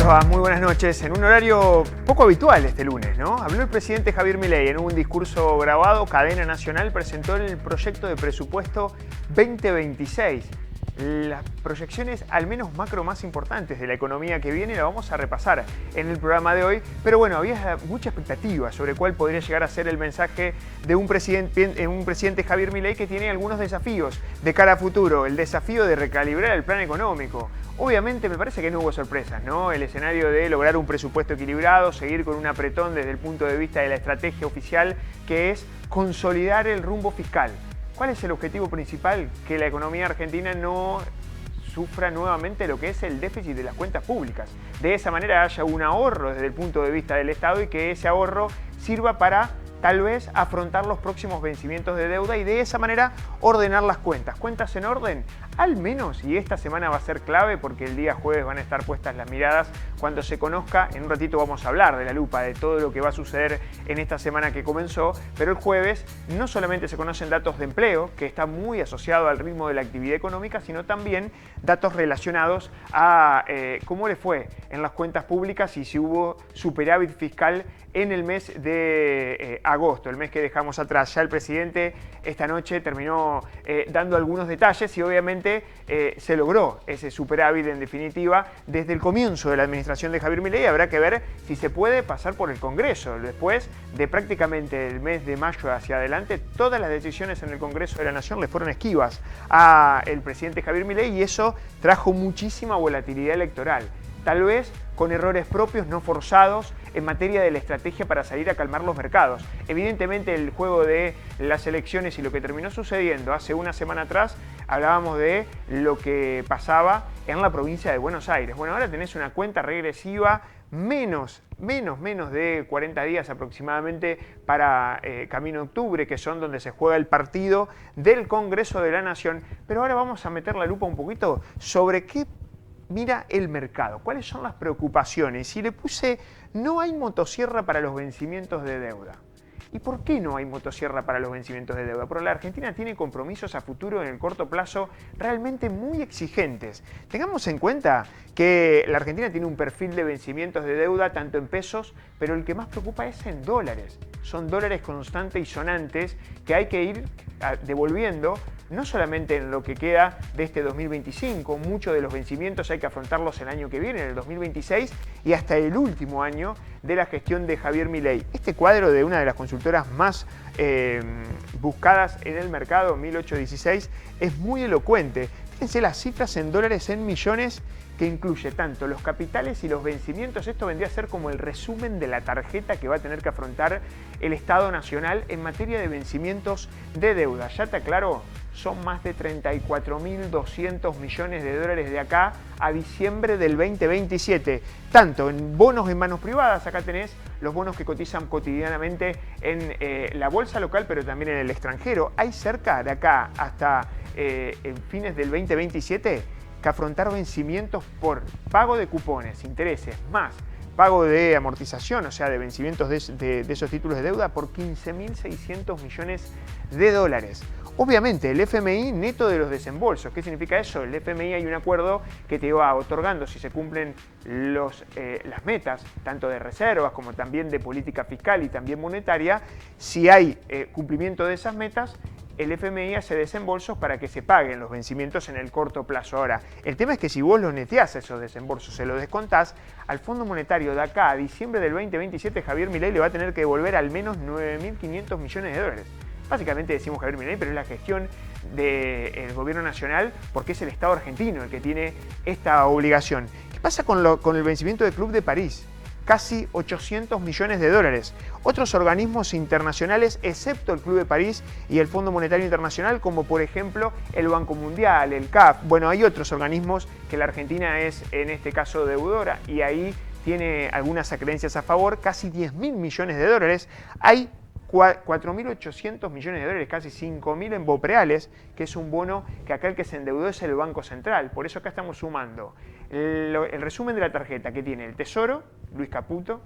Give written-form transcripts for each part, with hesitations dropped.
les va? Muy buenas noches. En un horario poco habitual este lunes, ¿no? Habló el presidente Javier Milei en un discurso grabado, cadena nacional, presentó el proyecto de presupuesto 2026. Las proyecciones, al menos macro, más importantes de la economía que viene, la vamos a repasar en el programa de hoy. Pero bueno, había mucha expectativa sobre cuál podría llegar a ser el mensaje de un presidente Javier Milei que tiene algunos desafíos de cara a futuro. El desafío de recalibrar el plan económico. Obviamente me parece que no hubo sorpresas, ¿no? El escenario de lograr un presupuesto equilibrado, seguir con un apretón desde el punto de vista de la estrategia oficial, que es consolidar el rumbo fiscal. ¿Cuál es el objetivo principal? Que la economía argentina no sufra nuevamente lo que es el déficit de las cuentas públicas. De esa manera haya un ahorro desde el punto de vista del Estado y que ese ahorro sirva para tal vez afrontar los próximos vencimientos de deuda y de esa manera ordenar las cuentas. ¿Cuentas en orden? Al menos, y esta semana va a ser clave porque el día jueves van a estar puestas las miradas cuando se conozca, en un ratito vamos a hablar de la lupa, de todo lo que va a suceder en esta semana que comenzó, pero el jueves no solamente se conocen datos de empleo, que está muy asociado al ritmo de la actividad económica, sino también datos relacionados a cómo le fue en las cuentas públicas y si hubo superávit fiscal en el mes de agosto, el mes que dejamos atrás. Ya el presidente esta noche terminó dando algunos detalles y obviamente se logró ese superávit en definitiva desde el comienzo de la administración de Javier Milei. Habrá que ver si se puede pasar por el Congreso. Después de prácticamente el mes de mayo hacia adelante, todas las decisiones en el Congreso de la Nación le fueron esquivas al presidente Javier Milei y eso trajo muchísima volatilidad electoral. Tal vez con errores propios, no forzados, en materia de la estrategia para salir a calmar los mercados. Evidentemente el juego de las elecciones y lo que terminó sucediendo hace una semana atrás, hablábamos de lo que pasaba en la provincia de Buenos Aires. Bueno, ahora tenés una cuenta regresiva, menos de 40 días aproximadamente para camino a octubre, que son donde se juega el partido del Congreso de la Nación. Pero ahora vamos a meter la lupa un poquito sobre qué mira el mercado, cuáles son las preocupaciones. Y le puse, no hay motosierra para los vencimientos de deuda. ¿Y por qué no hay motosierra para los vencimientos de deuda? Porque la Argentina tiene compromisos a futuro en el corto plazo realmente muy exigentes. Tengamos en cuenta que la Argentina tiene un perfil de vencimientos de deuda tanto en pesos, pero el que más preocupa es en dólares. Son dólares constantes y sonantes que hay que ir devolviendo, no solamente en lo que queda de este 2025, muchos de los vencimientos hay que afrontarlos el año que viene, en el 2026, y hasta el último año de la gestión de Javier Milei. Este cuadro de una de las consultoras más buscadas en el mercado, 1816, es muy elocuente. Fíjense las cifras en dólares en millones que incluye tanto los capitales y los vencimientos. Esto vendría a ser como el resumen de la tarjeta que va a tener que afrontar el Estado Nacional en materia de vencimientos de deuda. Ya te aclaro, son más de 34.200 millones de dólares de acá a diciembre del 2027. Tanto en bonos en manos privadas, acá tenés los bonos que cotizan cotidianamente en la bolsa local, pero también en el extranjero. Hay cerca de acá hasta en fines del 2027 que afrontar vencimientos por pago de cupones, intereses, más pago de amortización, o sea, de vencimientos de esos títulos de deuda por 15.600 millones de dólares. Obviamente, el FMI neto de los desembolsos. ¿Qué significa eso? El FMI hay un acuerdo que te va otorgando, si se cumplen las metas, tanto de reservas como también de política fiscal y también monetaria, si hay cumplimiento de esas metas, el FMI hace desembolsos para que se paguen los vencimientos en el corto plazo. Ahora, el tema es que si vos los neteás esos desembolsos, se los descontás, al Fondo Monetario de acá a diciembre del 2027, Javier Milei le va a tener que devolver al menos 9.500 millones de dólares. Básicamente decimos Javier Milei, pero es la gestión del gobierno nacional porque es el Estado argentino el que tiene esta obligación. ¿Qué pasa con el vencimiento del Club de París? Casi 800 millones de dólares. Otros organismos internacionales, excepto el Club de París y el Fondo Monetario Internacional, como por ejemplo el Banco Mundial, el CAF. Bueno, hay otros organismos que la Argentina es en este caso deudora y ahí tiene algunas acreencias a favor, casi 10.000 millones de dólares. Hay 4.800 millones de dólares, casi 5.000 en bopreales, que es un bono que acá el que se endeudó es el Banco Central. Por eso acá estamos sumando el resumen de la tarjeta que tiene el Tesoro, Luis Caputo,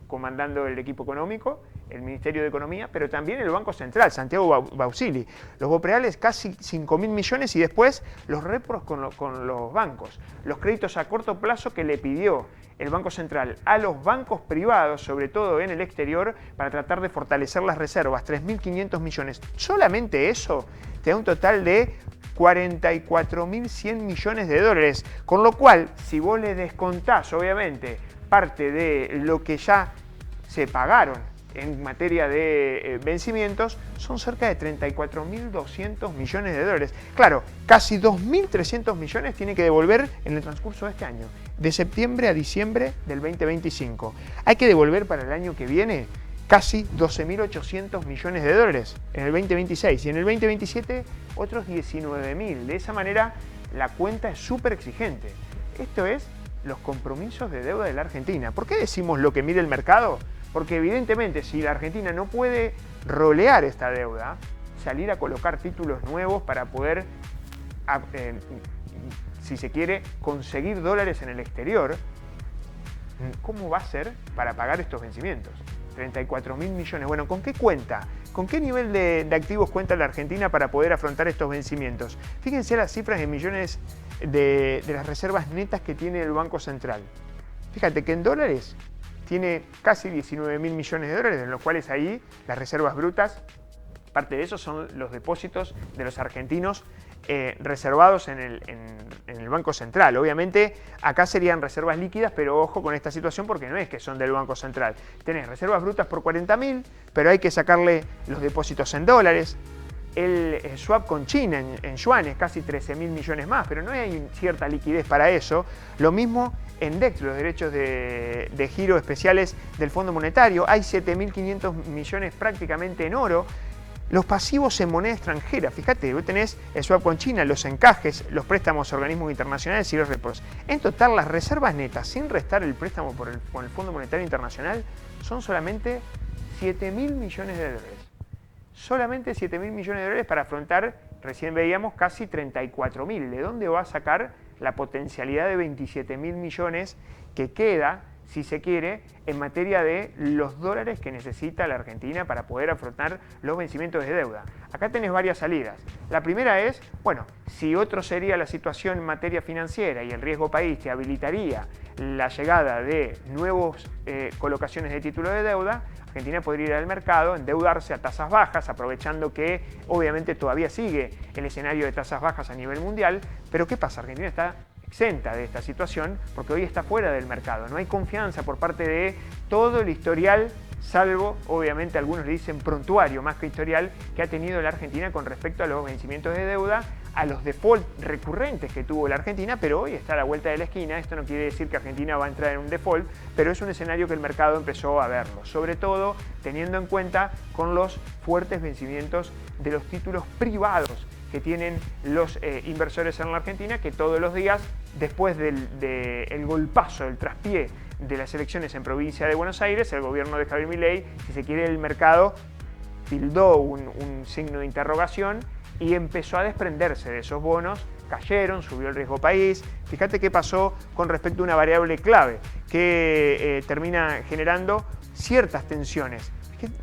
comandando el equipo económico, el Ministerio de Economía, pero también el Banco Central, Santiago Bausili. Los bopreales casi 5.000 millones y después los repros con los bancos. Los créditos a corto plazo que le pidió el Banco Central a los bancos privados, sobre todo en el exterior, para tratar de fortalecer las reservas, 3.500 millones. Solamente eso te da un total de 44.100 millones de dólares, con lo cual, si vos le descontás, obviamente, parte de lo que ya se pagaron en materia de vencimientos, son cerca de 34.200 millones de dólares. Claro, casi 2.300 millones tiene que devolver en el transcurso de este año, de septiembre a diciembre del 2025. Hay que devolver para el año que viene casi 12.800 millones de dólares en el 2026 y en el 2027 otros 19.000. De esa manera la cuenta es súper exigente. Esto es los compromisos de deuda de la Argentina. ¿Por qué decimos lo que mide el mercado? Porque evidentemente si la Argentina no puede rolear esta deuda, salir a colocar títulos nuevos para poder, si se quiere, conseguir dólares en el exterior, ¿cómo va a ser para pagar estos vencimientos? 34.000 millones. Bueno, ¿con qué cuenta? ¿Con qué nivel de activos cuenta la Argentina para poder afrontar estos vencimientos? Fíjense las cifras en millones de las reservas netas que tiene el Banco Central. Fíjate que en dólares tiene casi 19.000 millones de dólares, en los cuales ahí las reservas brutas, parte de eso son los depósitos de los argentinos reservados en el Banco Central. Obviamente acá serían reservas líquidas, pero ojo con esta situación porque no es que son del Banco Central. Tenés reservas brutas por 40.000, pero hay que sacarle los depósitos en dólares. El swap con China en yuanes, casi 13.000 millones más, pero no hay cierta liquidez para eso. Lo mismo en DEX, los derechos de giro especiales del Fondo Monetario. Hay 7.500 millones prácticamente en oro. Los pasivos en moneda extranjera, fíjate, vos tenés el swap con China, los encajes, los préstamos a organismos internacionales y los repos. En total, las reservas netas, sin restar el préstamo con el Fondo Monetario Internacional, son solamente 7.000 millones de dólares. Solamente 7.000 millones de dólares para afrontar, recién veíamos, casi 34.000. ¿De dónde va a sacar la potencialidad de 27.000 millones que queda, si se quiere, en materia de los dólares que necesita la Argentina para poder afrontar los vencimientos de deuda? Acá tenés varias salidas. La primera es, bueno, si otro sería la situación en materia financiera y el riesgo país te habilitaría la llegada de nuevas colocaciones de título de deuda, Argentina podría ir al mercado, endeudarse a tasas bajas, aprovechando que obviamente todavía sigue el escenario de tasas bajas a nivel mundial. Pero ¿qué pasa? Argentina está exenta de esta situación porque hoy está fuera del mercado. No hay confianza por parte de todo el historial, salvo, obviamente, algunos le dicen prontuario, más que historial, que ha tenido la Argentina con respecto a los vencimientos de deuda, a los default recurrentes que tuvo la Argentina, pero hoy está a la vuelta de la esquina. Esto no quiere decir que Argentina va a entrar en un default, pero es un escenario que el mercado empezó a verlo, sobre todo teniendo en cuenta con los fuertes vencimientos de los títulos privados que tienen los inversores en la Argentina, que todos los días, después del golpazo, del traspié de las elecciones en provincia de Buenos Aires, el gobierno de Javier Milei, si se quiere, el mercado tildó un signo de interrogación y empezó a desprenderse de esos bonos, cayeron, subió el riesgo país. Fíjate qué pasó con respecto a una variable clave que termina generando ciertas tensiones.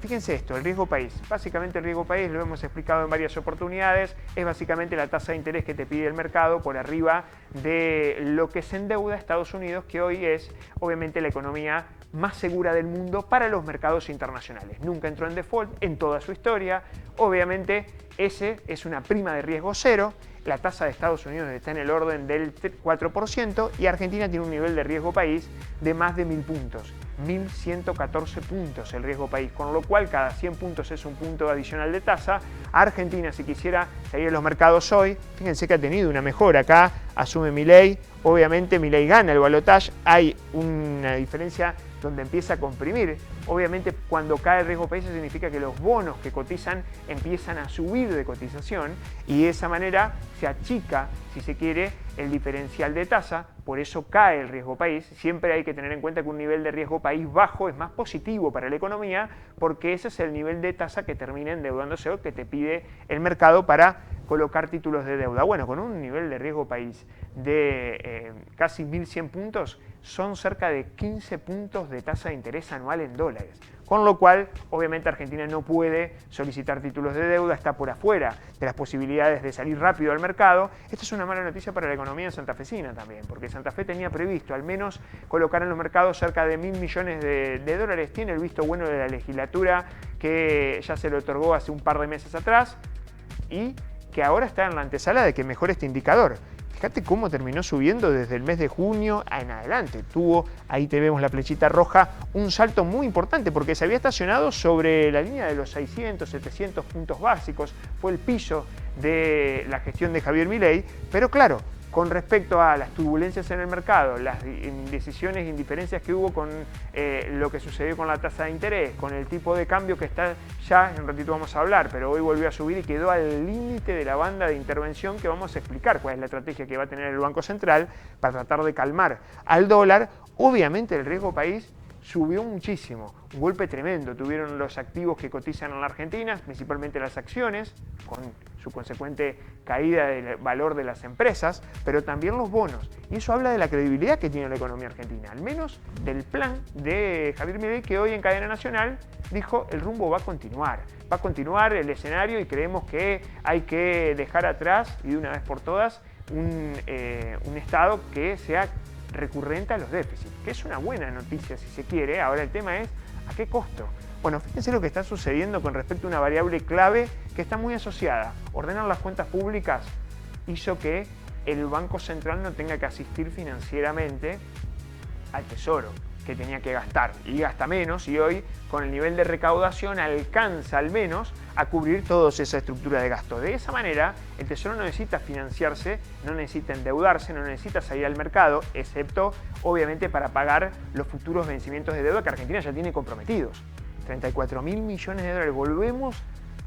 Fíjense esto, el riesgo país. Básicamente el riesgo país, lo hemos explicado en varias oportunidades, es básicamente la tasa de interés que te pide el mercado por arriba de lo que se endeuda Estados Unidos, que hoy es obviamente la economía más segura del mundo para los mercados internacionales. Nunca entró en default en toda su historia. Obviamente ese es una prima de riesgo cero. La tasa de Estados Unidos está en el orden del 4% y Argentina tiene un nivel de riesgo país de más de 1.000 puntos. 1.114 puntos el riesgo país, con lo cual cada 100 puntos es un punto adicional de tasa. Argentina, si quisiera salir a los mercados hoy, fíjense que ha tenido una mejora. Acá asume Milei, obviamente Milei gana el balotaje, hay una diferencia donde empieza a comprimir. Obviamente cuando cae el riesgo país eso significa que los bonos que cotizan empiezan a subir de cotización y de esa manera se achica, si se quiere, el diferencial de tasa, por eso cae el riesgo país. Siempre hay que tener en cuenta que un nivel de riesgo país bajo es más positivo para la economía porque ese es el nivel de tasa que termina endeudándose o que te pide el mercado para colocar títulos de deuda. Bueno, con un nivel de riesgo país de casi 1.100 puntos, son cerca de 15 puntos de tasa de interés anual en dólares. con lo cual obviamente Argentina no puede solicitar títulos de deuda, está por afuera de las posibilidades de salir rápido al mercado. Esto es una mala noticia para la economía santafesina también, porque Santa Fe tenía previsto al menos colocar en los mercados cerca de 1.000 millones de dólares. Tiene el visto bueno de la legislatura que ya se le otorgó hace un par de meses atrás y que ahora está en la antesala de que mejore este indicador. Fíjate cómo terminó subiendo desde el mes de junio en adelante. Tuvo, ahí te vemos la flechita roja, un salto muy importante porque se había estacionado sobre la línea de los 600, 700 puntos básicos. Fue el piso de la gestión de Javier Milei, pero claro, con respecto a las turbulencias en el mercado, las indecisiones e indiferencias que hubo con lo que sucedió con la tasa de interés, con el tipo de cambio que está ya, en un ratito vamos a hablar, pero hoy volvió a subir y quedó al límite de la banda de intervención que vamos a explicar cuál es la estrategia que va a tener el Banco Central para tratar de calmar al dólar. Obviamente el riesgo país subió muchísimo, un golpe tremendo. Tuvieron los activos que cotizan en la Argentina, principalmente las acciones, con su consecuente caída del valor de las empresas, pero también los bonos. Y eso habla de la credibilidad que tiene la economía argentina, al menos del plan de Javier Milei, que hoy en cadena nacional dijo el rumbo va a continuar. Va a continuar el escenario y creemos que hay que dejar atrás y de una vez por todas un Estado que sea recurrente a los déficits, que es una buena noticia si se quiere. Ahora el tema es ¿a qué costo? Bueno, fíjense lo que está sucediendo con respecto a una variable clave que está muy asociada. Ordenar las cuentas públicas hizo que el Banco Central no tenga que asistir financieramente al Tesoro, que tenía que gastar, y gasta menos, y hoy con el nivel de recaudación alcanza al menos a cubrir toda esa estructura de gasto. De esa manera, el Tesoro no necesita financiarse, no necesita endeudarse, no necesita salir al mercado, excepto obviamente para pagar los futuros vencimientos de deuda que Argentina ya tiene comprometidos. 34.000 millones de dólares. Volvemos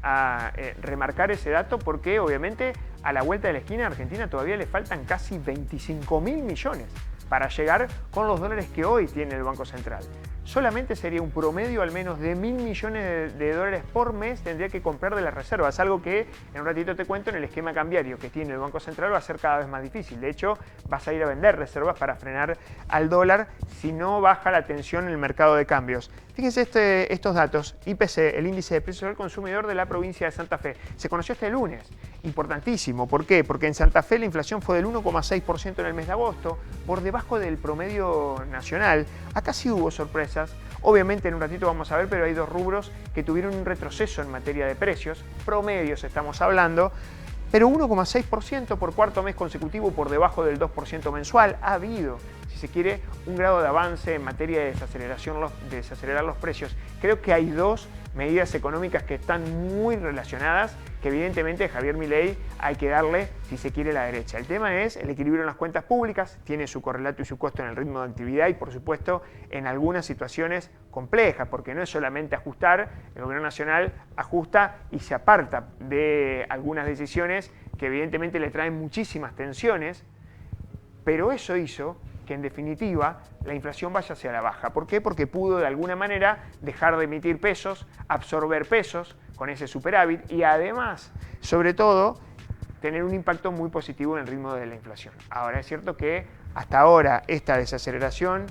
a remarcar ese dato porque obviamente a la vuelta de la esquina a Argentina todavía le faltan casi 25.000 millones para llegar con los dólares que hoy tiene el Banco Central. Solamente sería un promedio al menos de 1.000 millones de dólares por mes tendría que comprar de las reservas, algo que en un ratito te cuento en el esquema cambiario que tiene el Banco Central va a ser cada vez más difícil. De hecho, vas a ir a vender reservas para frenar al dólar si no baja la tensión en el mercado de cambios. Fíjense estos datos. IPC, el índice de precios al consumidor de la provincia de Santa Fe. Se conoció este lunes. Importantísimo. ¿Por qué? Porque en Santa Fe la inflación fue del 1,6% en el mes de agosto, por debajo del promedio nacional. Acá sí hubo sorpresas. Obviamente en un ratito vamos a ver, pero hay dos rubros que tuvieron un retroceso en materia de precios. Promedios estamos hablando. Pero 1,6% por cuarto mes consecutivo por debajo del 2% mensual. Ha habido, si se quiere, un grado de avance en materia de desacelerar los precios. Creo que hay dos medidas económicas que están muy relacionadas, que evidentemente Javier Milei hay que darle, si se quiere, la derecha. El tema es el equilibrio en las cuentas públicas, tiene su correlato y su costo en el ritmo de actividad y, por supuesto, en algunas situaciones complejas, porque no es solamente ajustar, el gobierno nacional ajusta y se aparta de algunas decisiones que evidentemente le traen muchísimas tensiones, pero eso hizo que en definitiva la inflación vaya hacia la baja. ¿Por qué? Porque pudo de alguna manera dejar de emitir pesos, absorber pesos con ese superávit y además, sobre todo, tener un impacto muy positivo en el ritmo de la inflación. Ahora es cierto que hasta ahora esta desaceleración,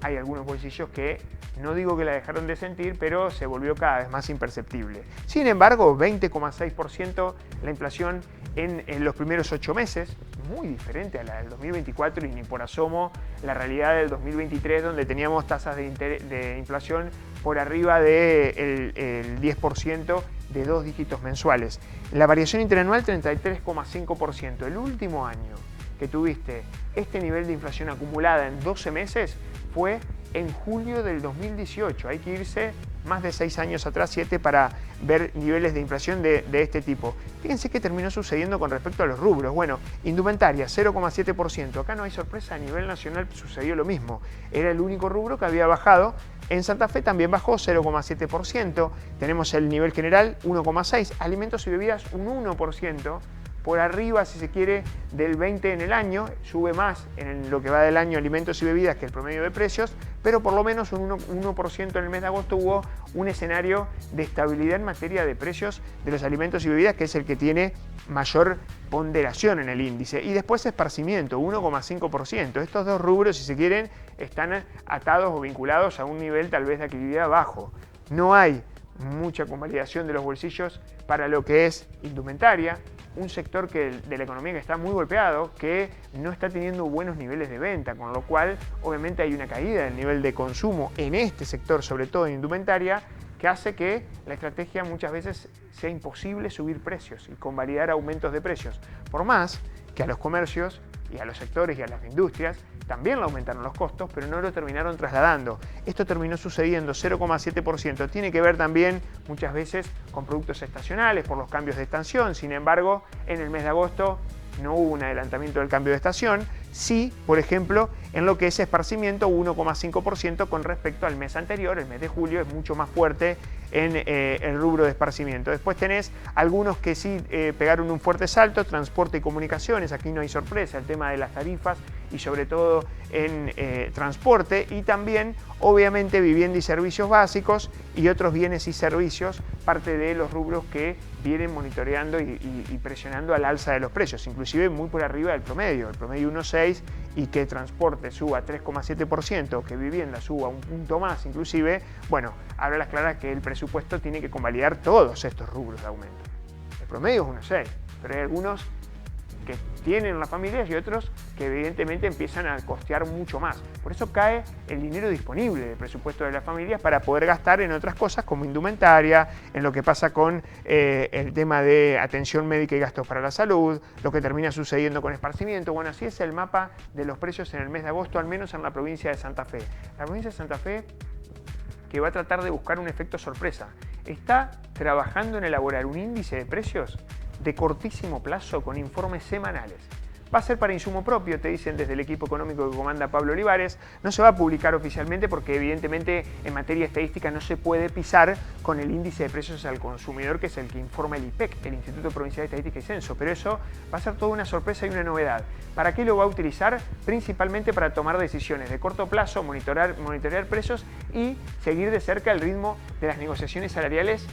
hay algunos bolsillos que no digo que la dejaron de sentir, pero se volvió cada vez más imperceptible. Sin embargo, 20,6% la inflación en los primeros 8 meses, muy diferente a la del 2024 y ni por asomo la realidad del 2023, donde teníamos tasas de inflación por arriba del 10% de 2 dígitos mensuales. La variación interanual 33,5%. El último año que tuviste este nivel de inflación acumulada en 12 meses fue en julio del 2018. Hay que irse más de 6 años atrás, 7, para ver niveles de inflación de este tipo. Fíjense qué terminó sucediendo con respecto a los rubros. Bueno, indumentaria, 0,7%. Acá no hay sorpresa, a nivel nacional sucedió lo mismo. Era el único rubro que había bajado. En Santa Fe también bajó 0,7%. Tenemos el nivel general 1,6%. Alimentos y bebidas un 1%. por arriba, si se quiere, del 20 en el año, sube más en lo que va del año alimentos y bebidas que el promedio de precios, pero por lo menos un 1% en el mes de agosto hubo un escenario de estabilidad en materia de precios de los alimentos y bebidas, que es el que tiene mayor ponderación en el índice. Y después esparcimiento, 1,5%. Estos dos rubros, si se quieren, están atados o vinculados a un nivel tal vez de actividad bajo. No hay mucha convalidación de los bolsillos para lo que es indumentaria, un sector de la economía que está muy golpeado, que no está teniendo buenos niveles de venta, con lo cual obviamente hay una caída del nivel de consumo en este sector, sobre todo en indumentaria, que hace que la estrategia muchas veces sea imposible subir precios y convalidar aumentos de precios, por más que a los comercios y a los sectores y a las industrias también le aumentaron los costos, pero no lo terminaron trasladando. Esto terminó sucediendo 0,7%. Tiene que ver también muchas veces con productos estacionales por los cambios de estación. Sin embargo, en el mes de agosto no hubo un adelantamiento del cambio de estación. Sí, por ejemplo, en lo que es esparcimiento, 1,5% con respecto al mes anterior. El mes de julio es mucho más fuerte en el rubro de esparcimiento. Después tenés algunos que sí pegaron un fuerte salto, transporte y comunicaciones, aquí no hay sorpresa, el tema de las tarifas y sobre todo en transporte, y también obviamente vivienda y servicios básicos y otros bienes y servicios, parte de los rubros que vienen monitoreando y presionando al alza de los precios, inclusive muy por arriba del promedio, el promedio 1,6%, y que transporte suba 3,7%, que vivienda suba un punto más inclusive, bueno, habla a las claras que el presupuesto tiene que convalidar todos estos rubros de aumento. El promedio es 1,6%, pero hay algunos que tienen las familias y otros que evidentemente empiezan a costear mucho más. Por eso cae el dinero disponible del presupuesto de las familias para poder gastar en otras cosas como indumentaria, en lo que pasa con el tema de atención médica y gastos para la salud, lo que termina sucediendo con esparcimiento. Bueno, así es el mapa de los precios en el mes de agosto, al menos en la provincia de Santa Fe. La provincia de Santa Fe, que va a tratar de buscar un efecto sorpresa, está trabajando en elaborar un índice de precios de cortísimo plazo con informes semanales. Va a ser para insumo propio, te dicen desde el equipo económico que comanda Pablo Olivares. No se va a publicar oficialmente porque evidentemente en materia estadística no se puede pisar con el índice de precios al consumidor, que es el que informa el IPEC, el Instituto Provincial de Estadística y Censo. Pero eso va a ser toda una sorpresa y una novedad. ¿Para qué lo va a utilizar? Principalmente para tomar decisiones de corto plazo, monitorear precios y seguir de cerca el ritmo de las negociaciones salariales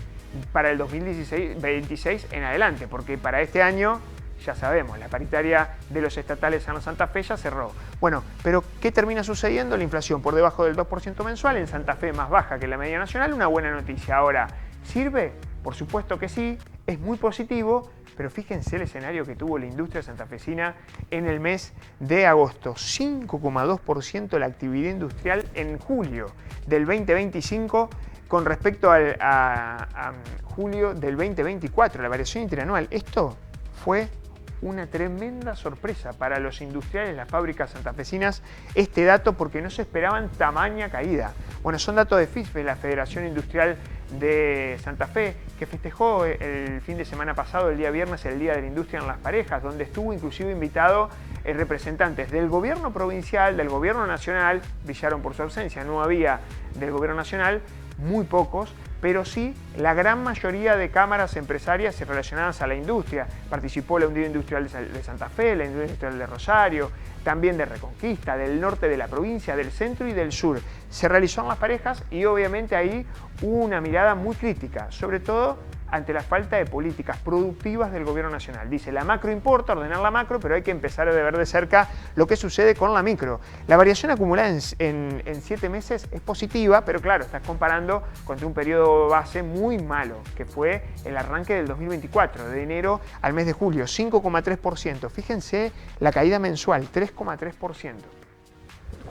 para el 2026 en adelante, porque para este año ya sabemos, la paritaria de los estatales en la Santa Fe ya cerró. Bueno, pero ¿qué termina sucediendo? La inflación por debajo del 2% mensual, en Santa Fe más baja que la media nacional, una buena noticia. Ahora, ¿sirve? Por supuesto que sí, es muy positivo, pero fíjense el escenario que tuvo la industria santafesina en el mes de agosto. 5,2% la actividad industrial en julio del 2025 con respecto a julio del 2024, la variación interanual. Esto fue una tremenda sorpresa para los industriales, las fábricas santafesinas, este dato, porque no se esperaban tamaña caída. Bueno, son datos de FISBE, la Federación Industrial de Santa Fe, que festejó el fin de semana pasado, el día viernes, el Día de la Industria en Las Parejas, donde estuvo inclusive invitado representantes del gobierno provincial, del gobierno nacional, brillaron por su ausencia, no había del gobierno nacional, muy pocos, pero sí la gran mayoría de cámaras empresarias relacionadas a la industria. Participó la Unión Industrial de Santa Fe, la Unión Industrial de Rosario, también de Reconquista, del norte de la provincia, del centro y del sur. Se realizó en Las Parejas y obviamente ahí hubo una mirada muy crítica, sobre todo ante la falta de políticas productivas del gobierno nacional. Dice, la macro importa, ordenar la macro, pero hay que empezar a ver de cerca lo que sucede con la micro. La variación acumulada en 7 meses es positiva, pero claro, estás comparando contra un periodo base muy malo, que fue el arranque del 2024, de enero al mes de julio, 5,3%. Fíjense la caída mensual, 3,3%.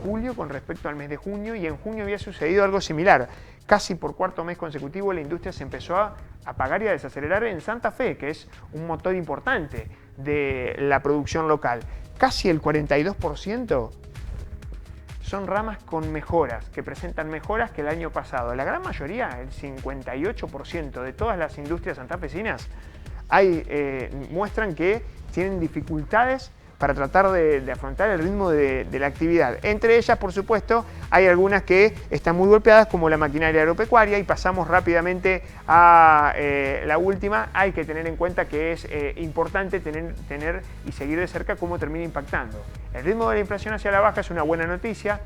Julio con respecto al mes de junio, y en junio había sucedido algo similar. Casi por cuarto mes consecutivo la industria se empezó a apagar y a desacelerar en Santa Fe, que es un motor importante de la producción local. Casi el 42% son ramas con mejoras, que presentan mejoras que el año pasado. La gran mayoría, el 58% de todas las industrias santafesinas, muestran que tienen dificultades para tratar de afrontar el ritmo de la actividad. Entre ellas, por supuesto, hay algunas que están muy golpeadas, como la maquinaria agropecuaria, y pasamos rápidamente a la última. Hay que tener en cuenta que es importante tener y seguir de cerca cómo termina impactando. El ritmo de la inflación hacia la baja es una buena noticia.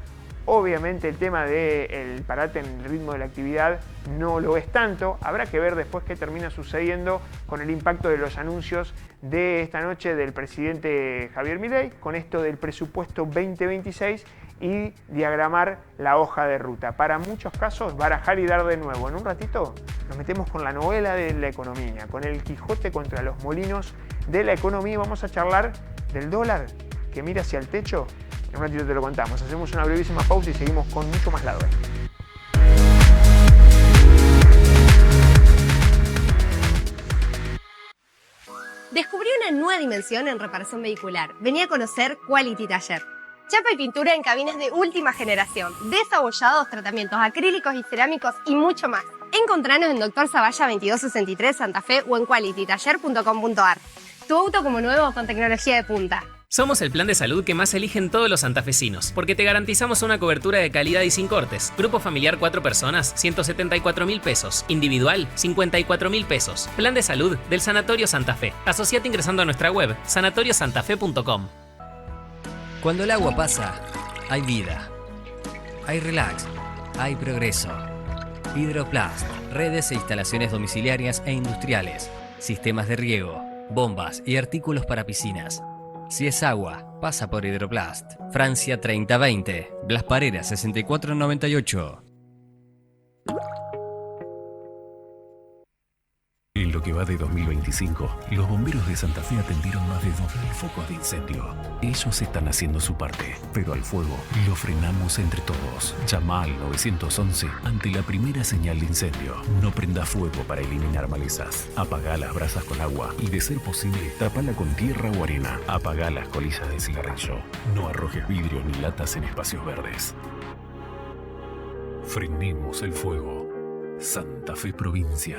Obviamente el tema del parate en el ritmo de la actividad no lo es tanto. Habrá que ver después qué termina sucediendo con el impacto de los anuncios de esta noche del presidente Javier Milei, con esto del presupuesto 2026 y diagramar la hoja de ruta. Para muchos casos, barajar y dar de nuevo. En un ratito nos metemos con la novela de la economía, con el Quijote contra los molinos de la economía. Vamos a charlar del dólar que mira hacia el techo. En un ratito te lo contamos. Hacemos una brevísima pausa y seguimos con mucho más lado. Descubrí una nueva dimensión en reparación vehicular. Venía a conocer Quality Taller. Chapa y pintura en cabinas de última generación, desabollados, tratamientos acrílicos y cerámicos y mucho más. Encontranos en Dr. Zavalla 2263 Santa Fe o en qualitytaller.com.ar. Tu auto como nuevo con tecnología de punta. Somos el plan de salud que más eligen todos los santafesinos, porque te garantizamos una cobertura de calidad y sin cortes. Grupo familiar 4 personas, 174.000 pesos. Individual, 54.000 pesos. Plan de salud del Sanatorio Santa Fe. Asociate ingresando a nuestra web, sanatoriosantafe.com. Cuando el agua pasa, hay vida. Hay relax. Hay progreso. Hidroplast. Redes e instalaciones domiciliarias e industriales. Sistemas de riego, bombas y artículos para piscinas. Si es agua, pasa por Hidroplast. Francia 3020, Blas Parera 6498. En lo que va de 2025, los bomberos de Santa Fe atendieron más de 2.000 focos de incendio. Ellos están haciendo su parte, pero al fuego lo frenamos entre todos. Llama al 911 ante la primera señal de incendio. No prenda fuego para eliminar malezas. Apagá las brasas con agua y, de ser posible, tapala con tierra o arena. Apagá las colillas de cigarrillo. No arrojes vidrio ni latas en espacios verdes. Frenemos el fuego. Santa Fe Provincia.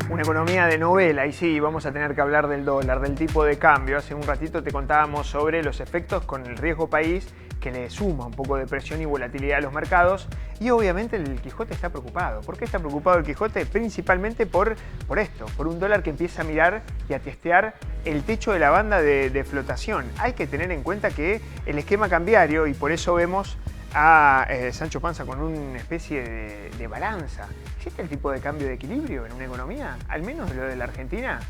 Una economía de novela, y sí, vamos a tener que hablar del dólar, del tipo de cambio. Hace un ratito te contábamos sobre los efectos con el riesgo país, que le suma un poco de presión y volatilidad a los mercados. Y obviamente el Quijote está preocupado. ¿Por qué está preocupado el Quijote? Principalmente por esto, por un dólar que empieza a mirar y a testear el techo de la banda de flotación. Hay que tener en cuenta que el esquema cambiario, y por eso vemos a Sancho Panza con una especie de balanza. ¿Existe el tipo de cambio de equilibrio en una economía? Al menos lo de la Argentina.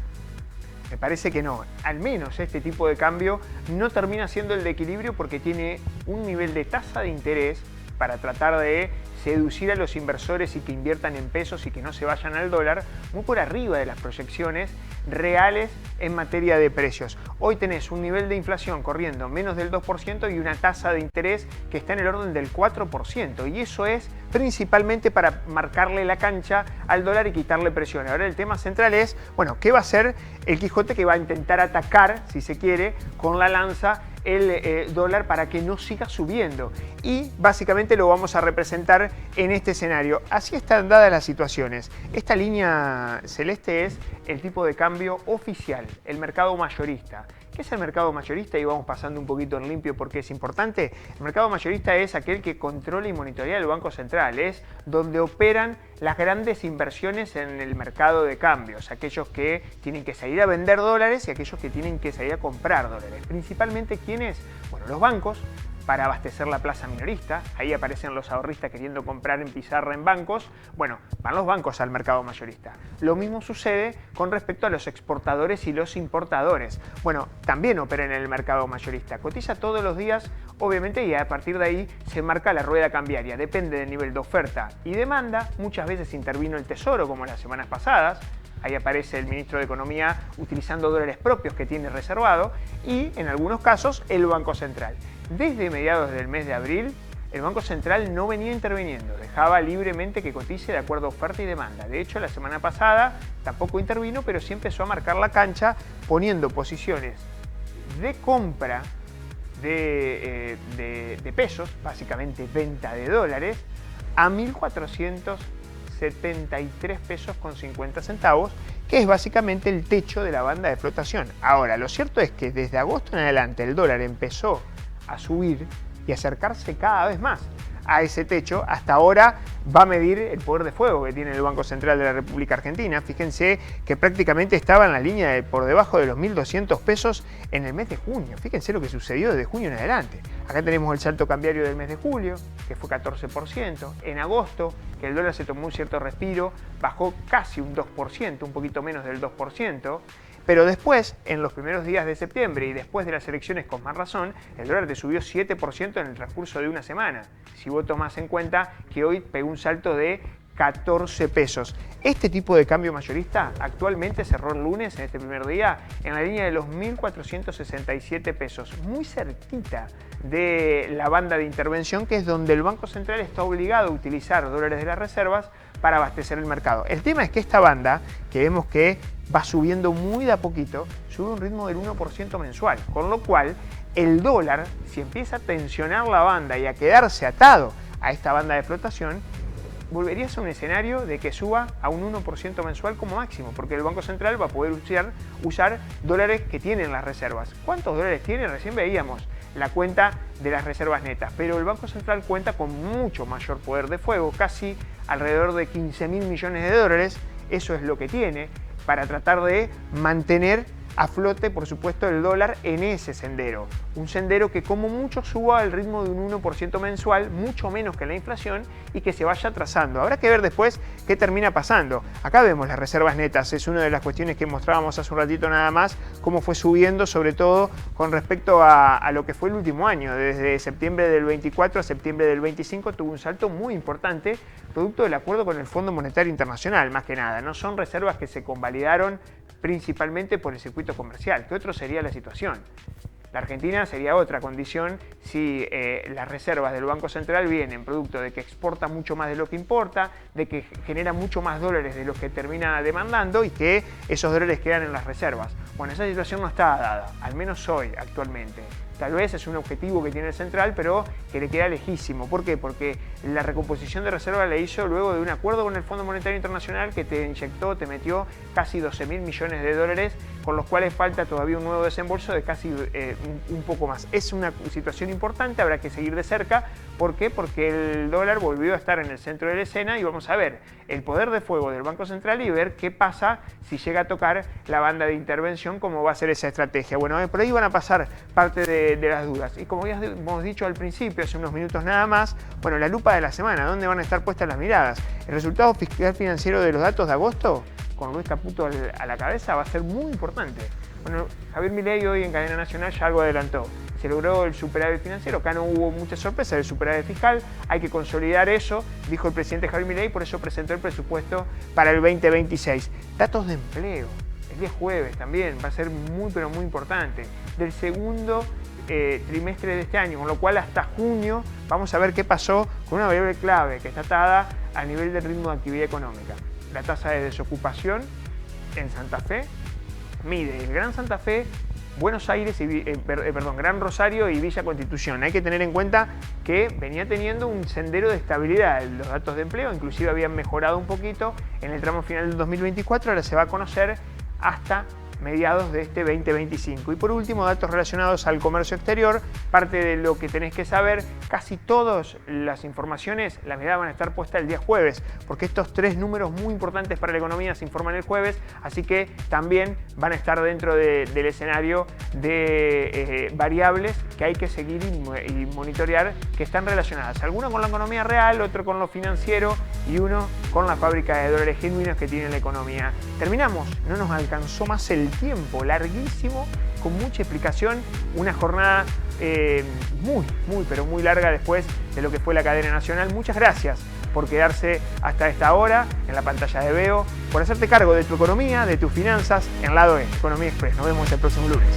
Me parece que no. Al menos este tipo de cambio no termina siendo el de equilibrio porque tiene un nivel de tasa de interés para tratar de seducir a los inversores y que inviertan en pesos y que no se vayan al dólar, muy por arriba de las proyecciones reales en materia de precios. Hoy tenés un nivel de inflación corriendo menos del 2% y una tasa de interés que está en el orden del 4%. Y eso es principalmente para marcarle la cancha al dólar y quitarle presión. Ahora el tema central es, bueno, ¿qué va a hacer el Quijote, que va a intentar atacar, si se quiere, con la lanza el dólar para que no siga subiendo? Y básicamente lo vamos a representar en este escenario. Así están dadas las situaciones. Esta línea celeste es el tipo de cambio oficial, el mercado mayorista. ¿Qué es el mercado mayorista? Y vamos pasando un poquito en limpio porque es importante. El mercado mayorista es aquel que controla y monitorea el Banco Central. Es donde operan las grandes inversiones en el mercado de cambios. Aquellos que tienen que salir a vender dólares y aquellos que tienen que salir a comprar dólares. Principalmente, ¿quiénes? Bueno, los bancos, para abastecer la plaza minorista. Ahí aparecen los ahorristas queriendo comprar en pizarra en bancos. Bueno, van los bancos al mercado mayorista. Lo mismo sucede con respecto a los exportadores y los importadores. Bueno, también operan en el mercado mayorista. Cotiza todos los días, obviamente, y a partir de ahí se marca la rueda cambiaria. Depende del nivel de oferta y demanda. Muchas veces intervino el Tesoro, como las semanas pasadas. Ahí aparece el ministro de Economía utilizando dólares propios que tiene reservado, y en algunos casos el Banco Central. Desde mediados del mes de abril, el Banco Central no venía interviniendo, dejaba libremente que cotice de acuerdo a oferta y demanda. De hecho, la semana pasada tampoco intervino, pero sí empezó a marcar la cancha poniendo posiciones de compra de pesos, básicamente venta de dólares, a 1.460 73 pesos con 50 centavos, que es básicamente el techo de la banda de flotación. Ahora, lo cierto es que desde agosto en adelante el dólar empezó a subir y acercarse cada vez más a ese techo. Hasta ahora va a medir el poder de fuego que tiene el Banco Central de la República Argentina. Fíjense que prácticamente estaba en la línea de por debajo de los 1.200 pesos en el mes de junio. Fíjense lo que sucedió desde junio en adelante. Acá tenemos el salto cambiario del mes de julio, que fue 14%. En agosto, que el dólar se tomó un cierto respiro, bajó casi un 2%, un poquito menos del 2%. Pero después, en los primeros días de septiembre y después de las elecciones con más razón, el dólar te subió 7% en el transcurso de una semana. Si vos tomás en cuenta que hoy pegó un salto de 14 pesos. Este tipo de cambio mayorista actualmente cerró el lunes, en este primer día, en la línea de los 1.467 pesos, muy cerquita de la banda de intervención, que es donde el Banco Central está obligado a utilizar dólares de las reservas para abastecer el mercado. El tema es que esta banda, que vemos que va subiendo muy de a poquito, sube un ritmo del 1% mensual, con lo cual el dólar, si empieza a tensionar la banda y a quedarse atado a esta banda de flotación, volvería a ser un escenario de que suba a un 1% mensual como máximo, porque el Banco Central va a poder usar dólares que tienen las reservas. ¿Cuántos dólares tiene? Recién veíamos la cuenta de las reservas netas, pero el Banco Central cuenta con mucho mayor poder de fuego, casi alrededor de 15.000 millones de dólares. Eso es lo que tiene para tratar de mantener a flote, por supuesto, el dólar en ese sendero. Un sendero que como mucho suba al ritmo de un 1% mensual, mucho menos que la inflación, y que se vaya trazando. Habrá que ver después qué termina pasando. Acá vemos las reservas netas, es una de las cuestiones que mostrábamos hace un ratito nada más, cómo fue subiendo, sobre todo con respecto a lo que fue el último año. Desde septiembre del 24 a septiembre del 25 tuvo un salto muy importante, producto del acuerdo con el Fondo Monetario Internacional, más que nada. No son reservas que se convalidaron principalmente por el circuito comercial, que otro sería la situación. La Argentina sería otra condición si las reservas del Banco Central vienen producto de que exporta mucho más de lo que importa, de que genera mucho más dólares de los que termina demandando y que esos dólares quedan en las reservas. Bueno, esa situación no está dada, al menos hoy, actualmente. Tal vez es un objetivo que tiene el Central, pero que le queda lejísimo. ¿Por qué? Porque la recomposición de reserva la hizo luego de un acuerdo con el Fondo Monetario Internacional que te inyectó, te metió casi 12.000 millones de dólares, con los cuales falta todavía un nuevo desembolso de casi un poco más. Es una situación importante, habrá que seguir de cerca. ¿Por qué? Porque el dólar volvió a estar en el centro de la escena y vamos a ver el poder de fuego del Banco Central y ver qué pasa si llega a tocar la banda de intervención, cómo va a ser esa estrategia. Bueno, por ahí van a pasar parte de las dudas. Y como ya hemos dicho al principio, hace unos minutos nada más, bueno, la lupa de la semana, ¿dónde van a estar puestas las miradas? El resultado fiscal financiero de los datos de agosto, con Luis Caputo a la cabeza, va a ser muy importante. Bueno, Javier Milei hoy en Cadena Nacional ya algo adelantó. Se logró el superávit financiero, acá no hubo mucha sorpresa del superávit fiscal, hay que consolidar eso, dijo el presidente Javier Milei, por eso presentó el presupuesto para el 2026. Datos de empleo, el día jueves también, va a ser muy pero muy importante, del segundo trimestre de este año, con lo cual hasta junio vamos a ver qué pasó con una variable clave que está atada al nivel del ritmo de actividad económica. La tasa de desocupación en Santa Fe mide el Gran Santa Fe, Buenos Aires, Gran Rosario y Villa Constitución. Hay que tener en cuenta que venía teniendo un sendero de estabilidad. Los datos de empleo inclusive habían mejorado un poquito en el tramo final del 2024, ahora se va a conocer hasta mediados de este 2025. Y por último, datos relacionados al comercio exterior, parte de lo que tenés que saber, casi todas las informaciones, la mirada van a estar puesta el día jueves, porque estos tres números muy importantes para la economía se informan el jueves, así que también van a estar dentro del escenario de variables que hay que seguir y monitorear, que están relacionadas, alguno con la economía real, otro con lo financiero y uno con la fábrica de dólares genuinos que tiene la economía. Terminamos, no nos alcanzó más el tiempo, larguísimo, con mucha explicación, una jornada muy pero muy larga después de lo que fue la cadena nacional. Muchas gracias por quedarse hasta esta hora en la pantalla de Veo, por hacerte cargo de tu economía, de tus finanzas en Lado E, Economía Express. Nos vemos el próximo lunes.